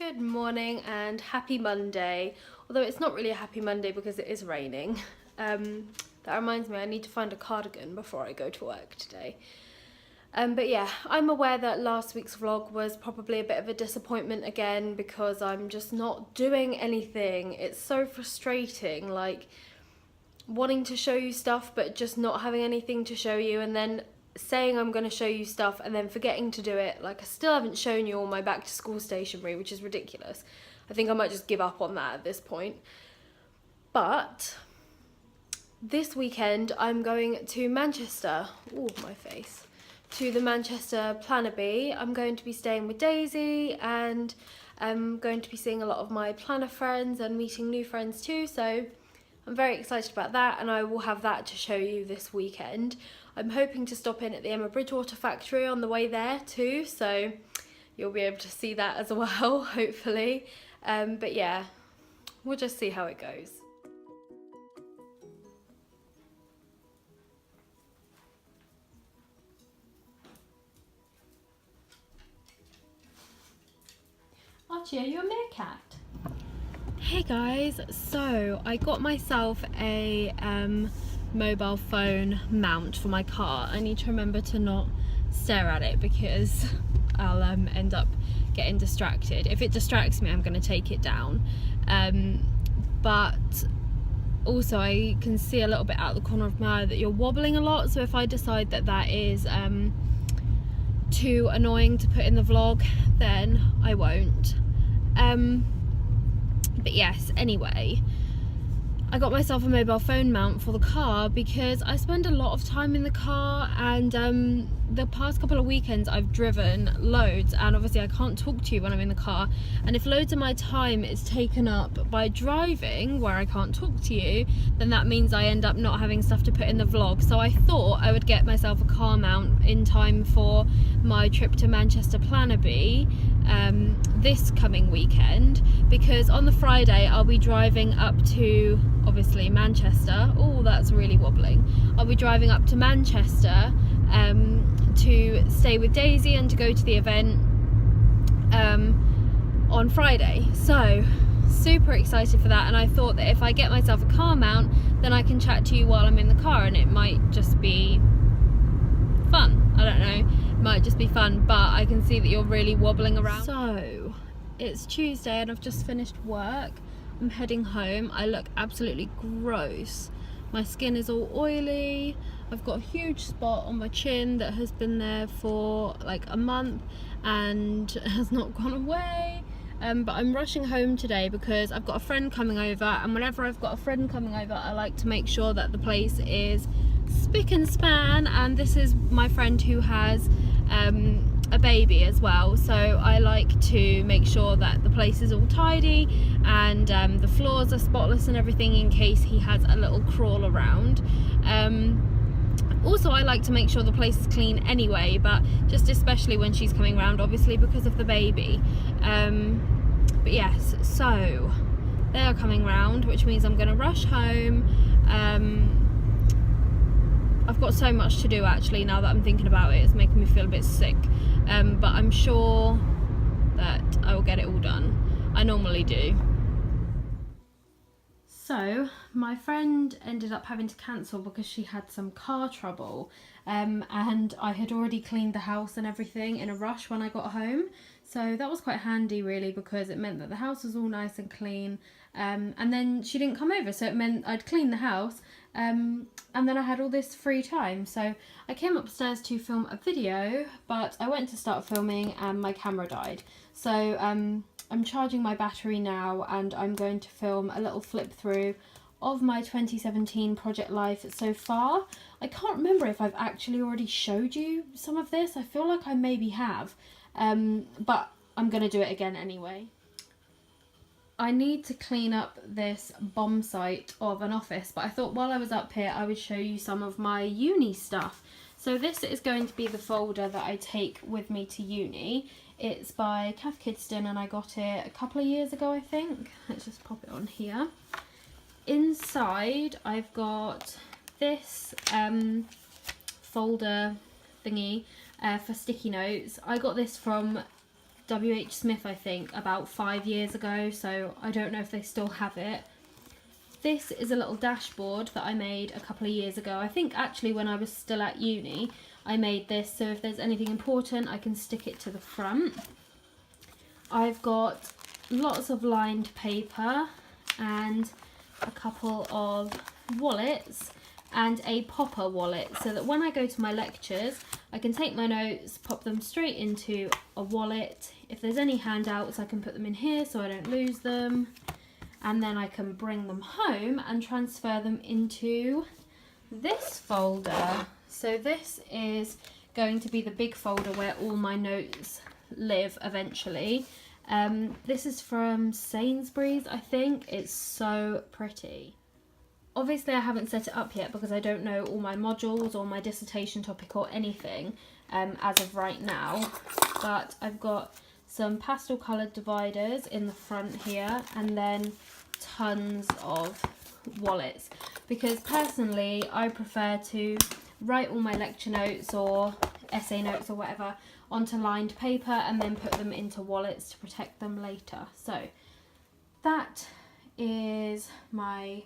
Good morning and happy Monday, although it's not really a happy Monday because it is raining. That reminds me, I need to find a cardigan before I go to work today. But yeah, I'm aware that last week's vlog was probably a bit of a disappointment again because I'm just not doing anything. It's so frustrating, like wanting to show you stuff but just not having anything to show you, and then saying I'm going to show you stuff and then forgetting to do it. Like, I still haven't shown you all my back to school stationery, which is ridiculous. I think I might just give up on that at this point. But this weekend I'm going to Manchester. Ooh, my face. To the Manchester Planner Bee. I'm going to be staying with Daisy and I'm going to be seeing a lot of my planner friends and meeting new friends too, so I'm very excited about that, and I will have that to show you this weekend. I'm hoping to stop in at the Emma Bridgewater factory on the way there too, so you'll be able to see that as well, hopefully. But yeah, we'll just see how it goes. Archie, are you a meerkat? Hey guys, so I got myself a mobile phone mount for my car. I need to remember to not stare at it because I'll end up getting distracted. If it distracts me, I'm going to take it down. But also I can see a little bit out the corner of my eye that you're wobbling a lot, so if I decide that that is too annoying to put in the vlog, then I won't. But yes, anyway, I got myself a mobile phone mount for the car because I spend a lot of time in the car, and the past couple of weekends I've driven loads, and obviously I can't talk to you when I'm in the car, and if loads of my time is taken up by driving where I can't talk to you, then that means I end up not having stuff to put in the vlog. So I thought I would get myself a car mount in time for my trip to Manchester Planner Bee this coming weekend, because on the Friday I'll be driving up to, obviously, Manchester. Oh, that's really wobbling. I'll be driving up to Manchester to stay with Daisy and to go to the event on Friday. So super excited for that, and I thought that if I get myself a car mount, then I can chat to you while I'm in the car, and it might just be fun. I don't know, it might just be fun, but I can see that you're really wobbling around. So it's Tuesday and I've just finished work. I'm heading home. I look absolutely gross. My skin is all oily. I've got a huge spot on my chin that has been there for like a month and has not gone away. But I'm rushing home today because I've got a friend coming over, and whenever I've got a friend coming over, I like to make sure that the place is spick and span, and this is my friend who has a baby as well, so I like to make sure that the place is all tidy and the floors are spotless and everything, in case he has a little crawl around. Also, I like to make sure the place is clean anyway, but just especially when she's coming around, obviously because of the baby. But yes, so they are coming round, which means I'm going to rush home. I've got so much to do actually, now that I'm thinking about it. It's making me feel a bit sick, but I'm sure that I will get it all done. I normally do. So my friend ended up having to cancel because she had some car trouble, and I had already cleaned the house and everything in a rush when I got home, so that was quite handy really, because it meant that the house was all nice and clean, and then she didn't come over, so it meant I'd clean the house, and then I had all this free time. So I came upstairs to film a video, but I went to start filming and my camera died, so I'm charging my battery now, and I'm going to film a little flip through of my 2017 project life so far. I can't remember if I've actually already showed you some of this. I feel like I maybe have, but I'm going to do it again anyway. I need to clean up this bomb site of an office, but I thought while I was up here I would show you some of my uni stuff. So this is going to be the folder that I take with me to uni. It's by Kath Kidston and I got it a couple of years ago, I think. Let's just pop it on here. Inside I've got this folder thingy for sticky notes. I got this from WH Smith, I think, about 5 years ago, so I don't know if they still have it. This is a little dashboard that I made a couple of years ago. I think actually when I was still at uni, I made this, so if there's anything important, I can stick it to the front. I've got lots of lined paper and a couple of wallets and a popper wallet, so that when I go to my lectures, I can take my notes, pop them straight into a wallet. If there's any handouts, I can put them in here so I don't lose them. And then I can bring them home and transfer them into this folder. So this is going to be the big folder where all my notes live eventually. This is from Sainsbury's, I think. It's so pretty. Obviously I haven't set it up yet because I don't know all my modules or my dissertation topic or anything as of right now, but I've got some pastel coloured dividers in the front here, and then tons of wallets, because personally I prefer to write all my lecture notes or essay notes or whatever onto lined paper and then put them into wallets to protect them later. So that is my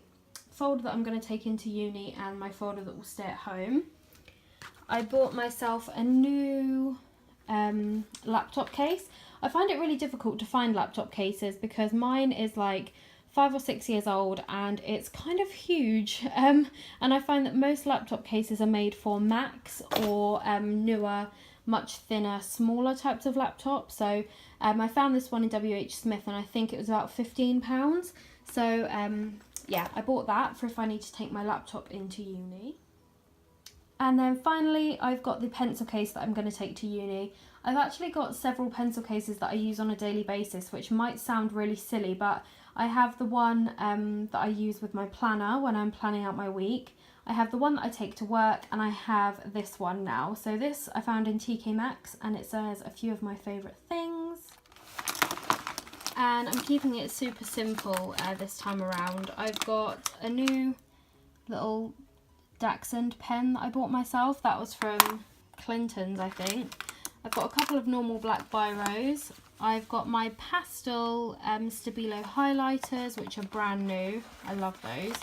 folder that I'm going to take into uni and my folder that will stay at home. I bought myself a new laptop case. I find it really difficult to find laptop cases because mine is like 5 or 6 years old and it's kind of huge, and I find that most laptop cases are made for Macs or newer, much thinner, smaller types of laptops. So I found this one in WH Smith and I think it was about £15. So yeah, I bought that for if I need to take my laptop into uni. And then finally, I've got the pencil case that I'm going to take to uni. I've actually got several pencil cases that I use on a daily basis, which might sound really silly, but I have the one that I use with my planner when I'm planning out my week. I have the one that I take to work, and I have this one now. So this I found in TK Maxx, and it says a few of my favourite things. And I'm keeping it super simple this time around. I've got a new little Dachshund pen that I bought myself. That was from Clinton's, I think. I've got a couple of normal black biros. I've got my pastel Stabilo highlighters, which are brand new. I love those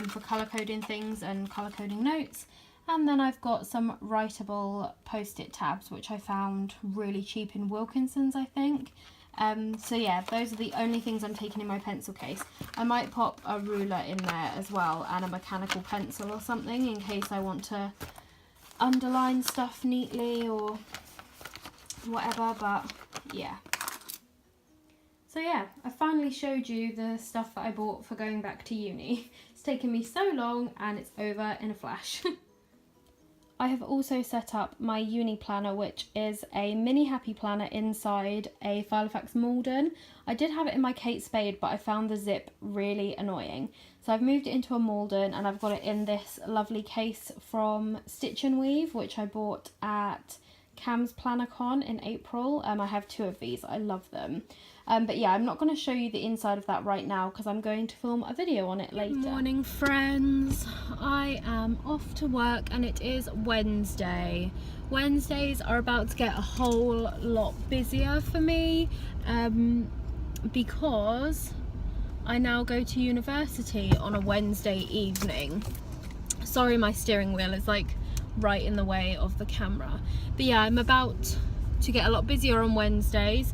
for colour coding things and colour coding notes. And then I've got some writable post-it tabs, which I found really cheap in Wilkinson's, I think. So yeah, those are the only things I'm taking in my pencil case. I might pop a ruler in there as well and a mechanical pencil or something in case I want to underline stuff neatly or whatever, but yeah. So yeah, I finally showed you the stuff that I bought for going back to uni. It's taken me so long and it's over in a flash. I have also set up my uni planner, which is a mini happy planner inside a Filofax Malden. I did have it in my Kate Spade, but I found the zip really annoying. So I've moved it into a Malden and I've got it in this lovely case from Stitch and Weave, which I bought at Cam's PlannerCon in April. I have 2 of these. I love them. But yeah, I'm not going to show you the inside of that right now because I'm going to film a video on it later. Good morning, friends. I am off to work and it is Wednesday. Wednesdays are about to get a whole lot busier for me because I now go to university on a Wednesday evening. Sorry, my steering wheel is like right in the way of the camera. But yeah, I'm about to get a lot busier on Wednesdays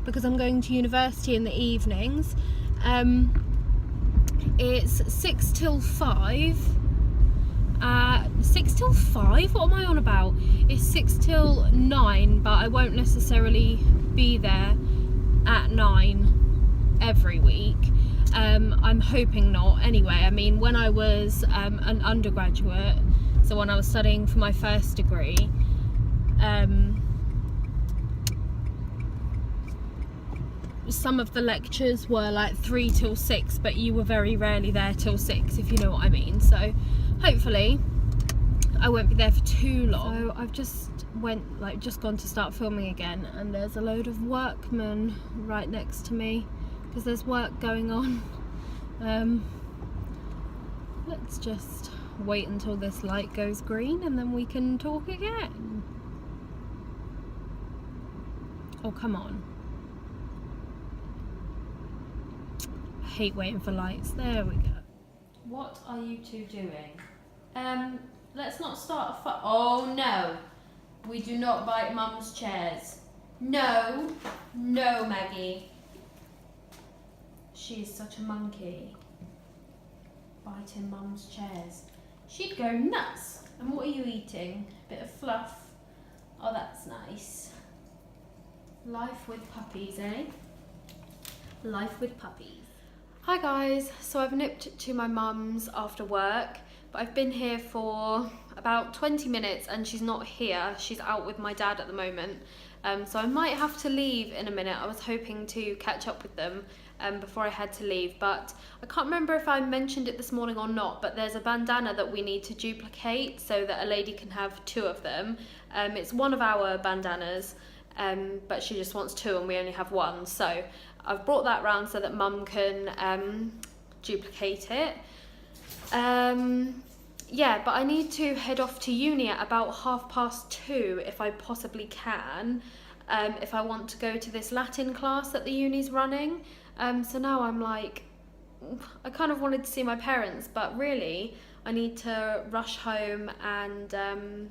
because I'm going to university in the evenings. It's 6 till 5. 6 till 5? What am I on about? It's 6 till 9, but I won't necessarily be there at 9 every week. I'm hoping not anyway. I mean, when I was an undergraduate, so when I was studying for my first degree, some of the lectures were like 3 till 6, but you were very rarely there till 6, if you know what I mean. So hopefully I won't be there for too long. So I've just gone to start filming again, and there's a load of workmen right next to me because there's work going on. Let's just wait until this light goes green and then we can talk again. Oh, come on. I hate waiting for lights. There we go. What are you two doing? Let's not start a fight. Oh, no. We do not bite Mum's chairs. No. No, Maggie. She is such a monkey. Biting Mum's chairs. She'd go nuts. And what are you eating? Bit of fluff. Oh, that's nice. Life with puppies, eh? Life with puppies. Hi guys, so I've nipped to my mum's after work, but I've been here for about 20 minutes and she's not here. She's out with my dad at the moment. So I might have to leave in a minute. I was hoping to catch up with them before I had to leave, but I can't remember if I mentioned it this morning or not, but there's a bandana that we need to duplicate so that a lady can have 2 of them. It's one of our bandanas, but she just wants 2 and we only have 1, so I've brought that round so that Mum can duplicate it. Yeah, but I need to head off to uni at about 2:30 if I possibly can, if I want to go to this Latin class that the uni's running. So now I'm like, I kind of wanted to see my parents, but really I need to rush home and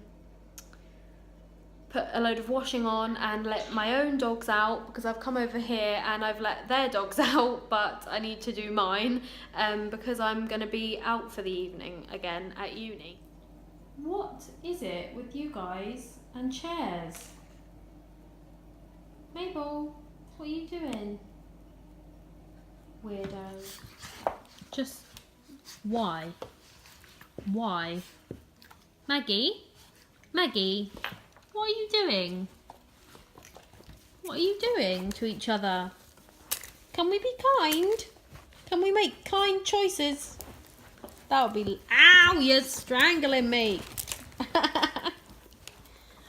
put a load of washing on and let my own dogs out, because I've come over here and I've let their dogs out, but I need to do mine because I'm going to be out for the evening again at uni. What is it with you guys and chairs? Mabel, what are you doing? Weirdo. Just why? Why? Maggie? Maggie? What are you doing? What are you doing to each other? Can we be kind? Can we make kind choices? That would be... Ow, you're strangling me.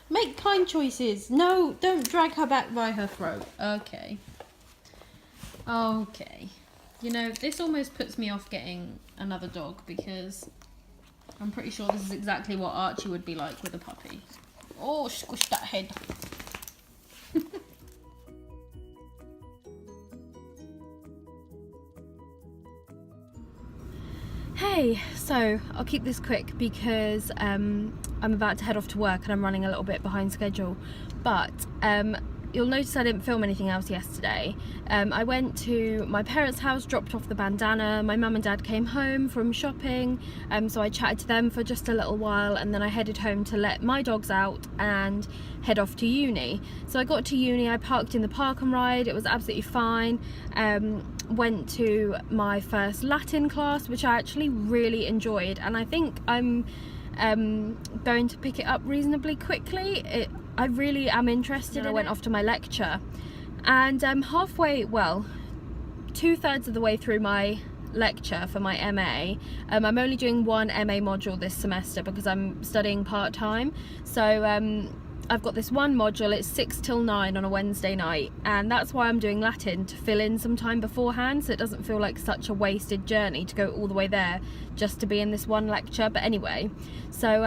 Make kind choices. No, don't drag her back by her throat. Okay. Okay. You know, this almost puts me off getting another dog because I'm pretty sure this is exactly what Archie would be like with a puppy. Oh, squish that head. Hey, so I'll keep this quick because I'm about to head off to work and I'm running a little bit behind schedule. But you'll notice I didn't film anything else yesterday. I went to my parents' house, dropped off the bandana. My mum and dad came home from shopping, so I chatted to them for just a little while, and then I headed home to let my dogs out and head off to uni. So I got to uni, I parked in the park and ride, it was absolutely fine. Went to my first Latin class, which I actually really enjoyed, and I think I'm going to pick it up reasonably quickly. I really am interested. I went off to my lecture and halfway, well, 2/3 of the way through my lecture for my MA, I'm only doing one MA module this semester because I'm studying part-time. So I've got this one module, it's 6 till 9 on a Wednesday night, and that's why I'm doing Latin, to fill in some time beforehand so it doesn't feel like such a wasted journey to go all the way there just to be in this one lecture. But anyway, so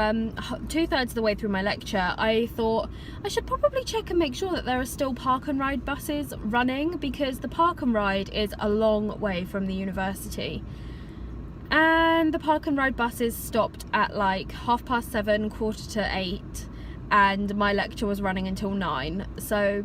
2/3 of the way through my lecture, I thought I should probably check and make sure that there are still park and ride buses running, because the park and ride is a long way from the university. And the park and ride buses stopped at like 7:30, 7:45, and my lecture was running until 9. So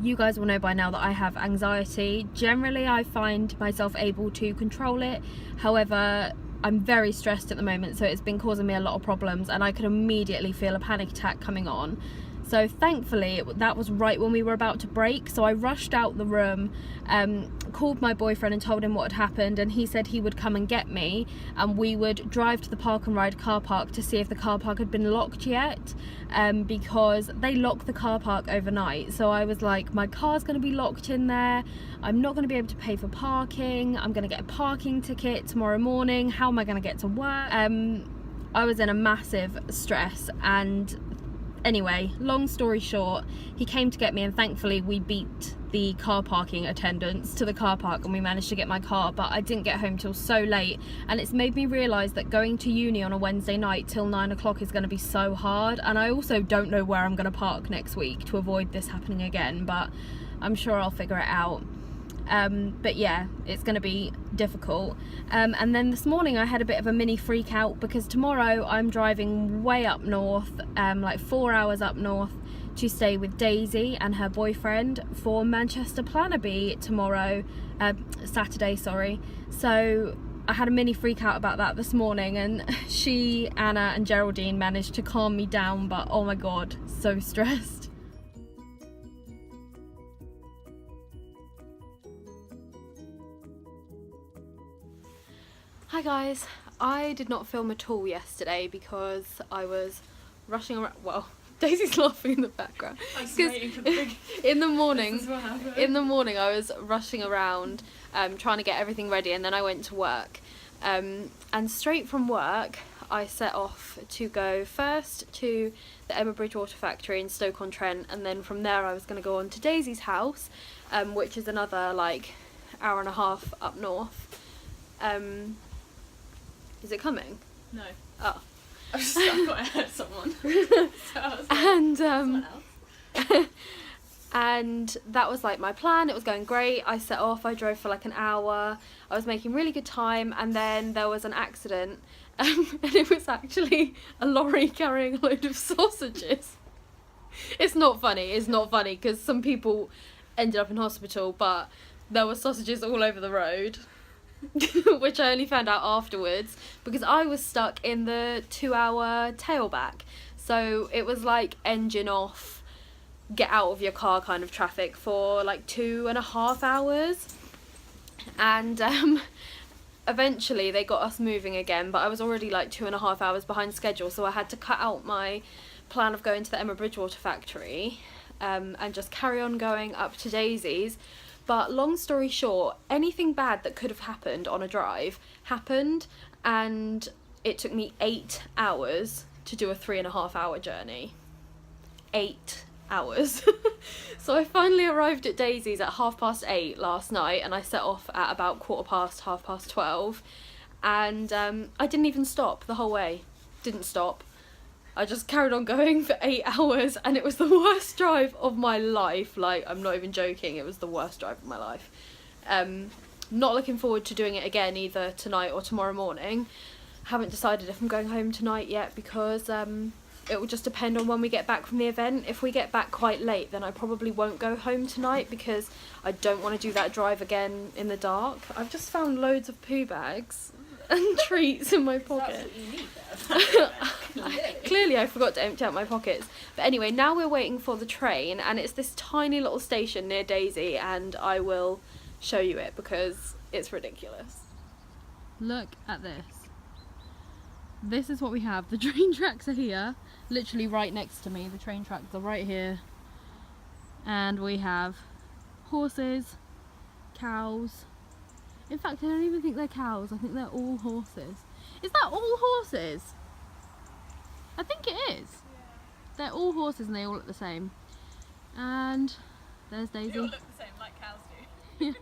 you guys will know by now that I have anxiety. Generally I find myself able to control it, however I'm very stressed at the moment, so it's been causing me a lot of problems and I could immediately feel a panic attack coming on. So thankfully that was right when we were about to break, so I rushed out the room, called my boyfriend and told him what had happened, and he said he would come and get me and we would drive to the park and ride car park to see if the car park had been locked yet, because they lock the car park overnight. So I was like, my car's going to be locked in there, I'm not going to be able to pay for parking, I'm going to get a parking ticket tomorrow morning, how am I going to get to work? I was in a massive stress, and anyway, long story short, he came to get me and thankfully we beat the car parking attendants to the car park, and we managed to get my car, but I didn't get home till so late, and it's made me realise that going to uni on a Wednesday night till 9 o'clock is going to be so hard. And I also don't know where I'm going to park next week to avoid this happening again, but I'm sure I'll figure it out. But yeah, it's going to be difficult. And then this morning I had a bit of a mini freak out because tomorrow I'm driving way up north, like 4 hours up north, to stay with Daisy and her boyfriend for Manchester Planner Bee tomorrow, Saturday, sorry. So I had a mini freak out about that this morning, and she, Anna and Geraldine managed to calm me down, but oh my god, so stressed. Hi guys, I did not film at all yesterday because I was rushing around. Well, Daisy's laughing in the background. I was waiting for the big... in the morning, This is what happened. in the morning I was rushing around trying to get everything ready, and then I went to work. And straight from work I set off to go first to the Emma Bridgewater factory in Stoke-on-Trent, and then from there I was going to go on to Daisy's house, which is another like hour and a half up north. Is it coming? No. Oh. I thought I heard someone. So I was like, And someone else. and that was like my plan. It was going great. I set off, I drove for like an hour, I was making really good time, and then there was an accident, and it was actually a lorry carrying a load of sausages. It's not funny because some people ended up in hospital, but there were sausages all over the road. Which I only found out afterwards because I was stuck in the 2-hour tailback. So it was like engine off, get out of your car kind of traffic for like 2.5 hours. And eventually they got us moving again, but I was already like 2.5 hours behind schedule, so I had to cut out my plan of going to the Emma Bridgewater factory and just carry on going up to Daisy's. But long story short, anything bad that could have happened on a drive happened, and it took me 8 hours to do a 3.5-hour journey. 8 hours. So I finally arrived at Daisy's at 8:30 last night, and I set off at about 12:15, and I didn't even stop the whole way. Didn't stop. I just carried on going for 8 hours, and it was the worst drive of my life. Like, I'm not even joking, it was the worst drive of my life. Not looking forward to doing it again either tonight or tomorrow morning. Haven't decided if I'm going home tonight yet because it will just depend on when we get back from the event. If we get back quite late, then I probably won't go home tonight because I don't want to do that drive again in the dark. I've just found loads of poo bags and treats in my pocket. That's what you need there. Clearly I forgot to empty out my pockets. But anyway, now we're waiting for the train, and it's this tiny little station near Daisy, and I will show you it because it's ridiculous. Look at this. This is what we have. The train tracks are here, literally right next to me. The train tracks are right here. And we have horses, cows. In fact, I don't even think they're cows. I think they're all horses. Is that all horses? I think it is. Yeah. They're all horses and they all look the same. And there's Daisy. They all look the same, like cows do. Yeah.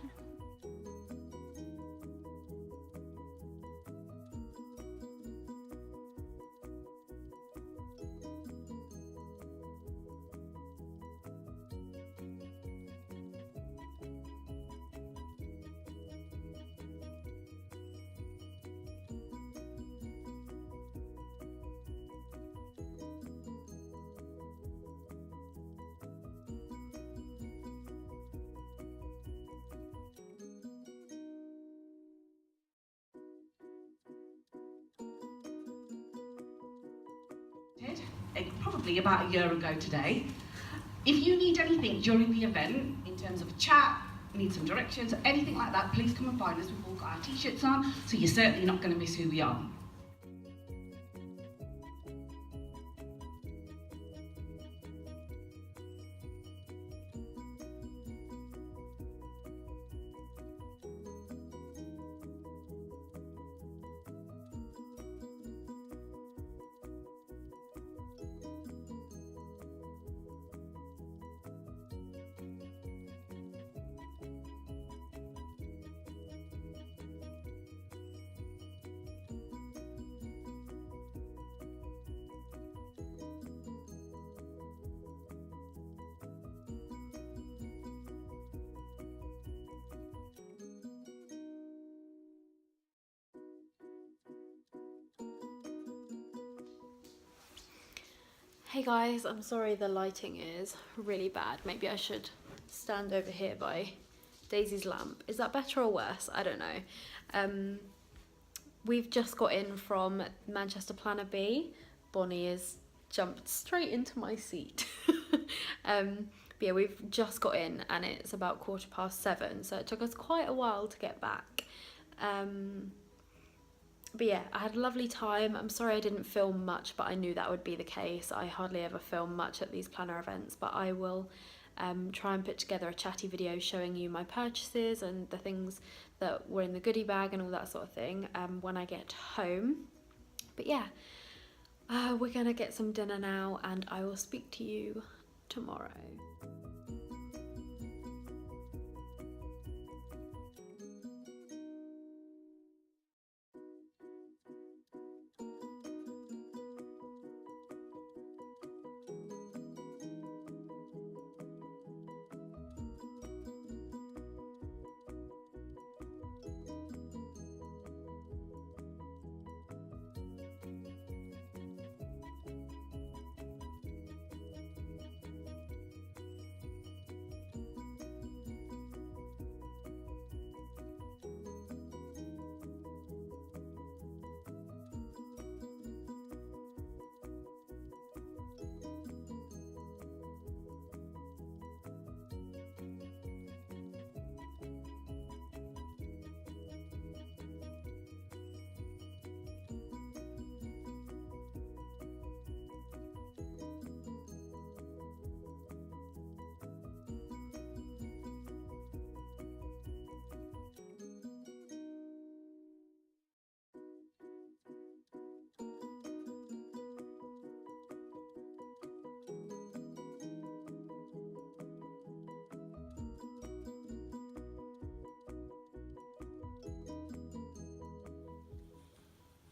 Probably about a year ago today. If you need anything during the event, in terms of a chat, need some directions, or anything like that, please come and find us. We've all got our t-shirts on, so you're certainly not going to miss who we are. Hey guys, I'm sorry the lighting is really bad. Maybe I should stand over here by Daisy's lamp. Is that better or worse? I don't know. We've just got in from Manchester Planner B. Bonnie has jumped straight into my seat. But yeah, we've just got in and it's about 7:15, so it took us quite a while to get back. But yeah, I had a lovely time. I'm sorry I didn't film much, but I knew that would be the case. I hardly ever film much at these planner events, but I will try and put together a chatty video showing you my purchases and the things that were in the goodie bag and all that sort of thing when I get home. But yeah, we're gonna get some dinner now and I will speak to you tomorrow.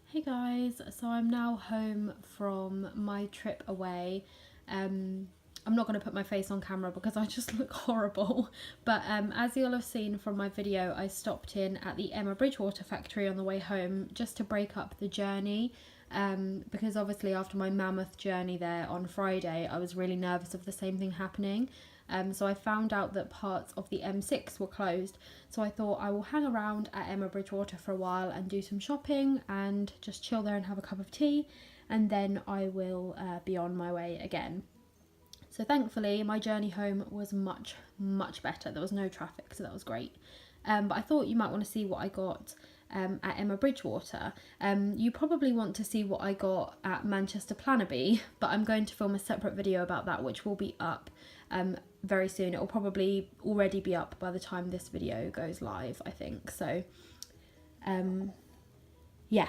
Hey guys, so I'm now home from my trip away. I'm not going to put my face on camera because I just look horrible, but as you'll have seen from my video, I stopped in at the Emma Bridgewater factory on the way home just to break up the journey, because obviously after my mammoth journey there on Friday I was really nervous of the same thing happening. So I found out that parts of the M6 were closed, so I thought I will hang around at Emma Bridgewater for a while and do some shopping and just chill there and have a cup of tea, and then I will be on my way again. So thankfully my journey home was much better. There was no traffic, so that was great. But I thought you might want to see what I got at Emma Bridgewater. You probably want to see what I got at Manchester Planner B, but I'm going to film a separate video about that, which will be up very soon. It will probably already be up by the time this video goes live, I think. So yeah.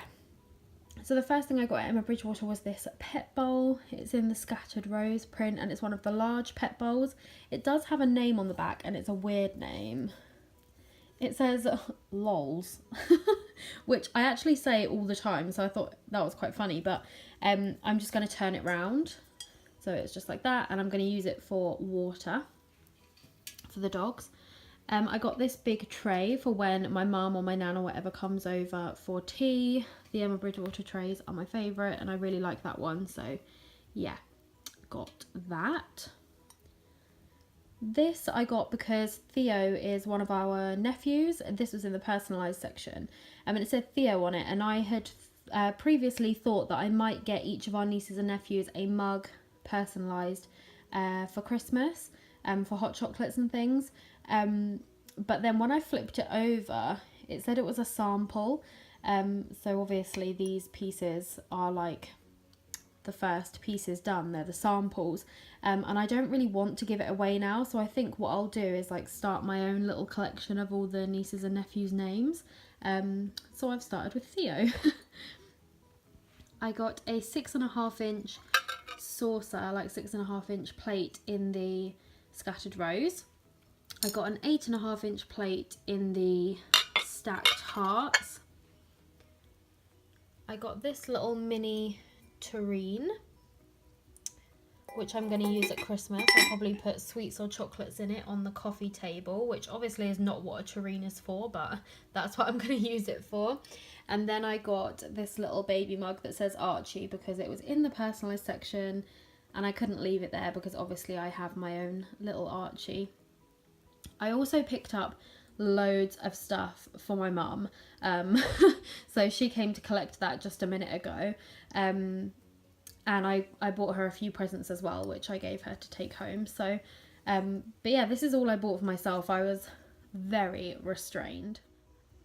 So the first thing I got at Emma Bridgewater was this pet bowl. It's in the Scattered Rose print and it's one of the large pet bowls. It does have a name on the back and it's a weird name. It says lols, which I actually say all the time, so I thought that was quite funny, but I'm just going to turn it round. So it's just like that, and I'm going to use it for water for the dogs. I got this big tray for when my mum or my nan or whatever comes over for tea. The Emma Bridgewater trays are my favourite and I really like that one, so yeah, got that. This I got because Theo is one of our nephews. This was in the personalised section, and it said Theo on it, and I had previously thought that I might get each of our nieces and nephews a mug personalised for Christmas, for hot chocolates and things, but then when I flipped it over it said it was a sample, so obviously these pieces are like the first pieces done, they're the samples, and I don't really want to give it away now, so I think what I'll do is like start my own little collection of all the nieces and nephews' names. So I've started with Theo. I got a 6.5 inch saucer, like 6.5 inch plate in the Scattered Rose. I got an 8.5 inch plate in the Stacked Hearts. I got this little mini tureen, which I'm going to use at Christmas. I'll probably put sweets or chocolates in it on the coffee table, which obviously is not what a tureen is for, but that's what I'm going to use it for. And then I got this little baby mug that says Archie because it was in the personalised section and I couldn't leave it there because obviously I have my own little Archie. I also picked up loads of stuff for my mum, so she came to collect that just a minute ago, and I bought her a few presents as well, which I gave her to take home. So but yeah, this is all I bought for myself. I was very restrained.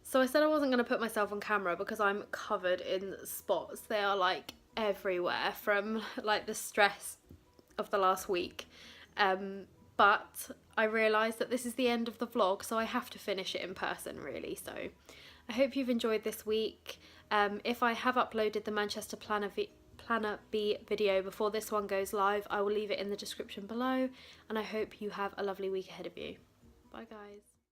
So I said I wasn't going to put myself on camera because I'm covered in spots. They are like everywhere from like the stress of the last week, but I realised that this is the end of the vlog, so I have to finish it in person really. So I hope you've enjoyed this week. If I have uploaded the Manchester Planner B video before this one goes live, I will leave it in the description below, and I hope you have a lovely week ahead of you. Bye guys.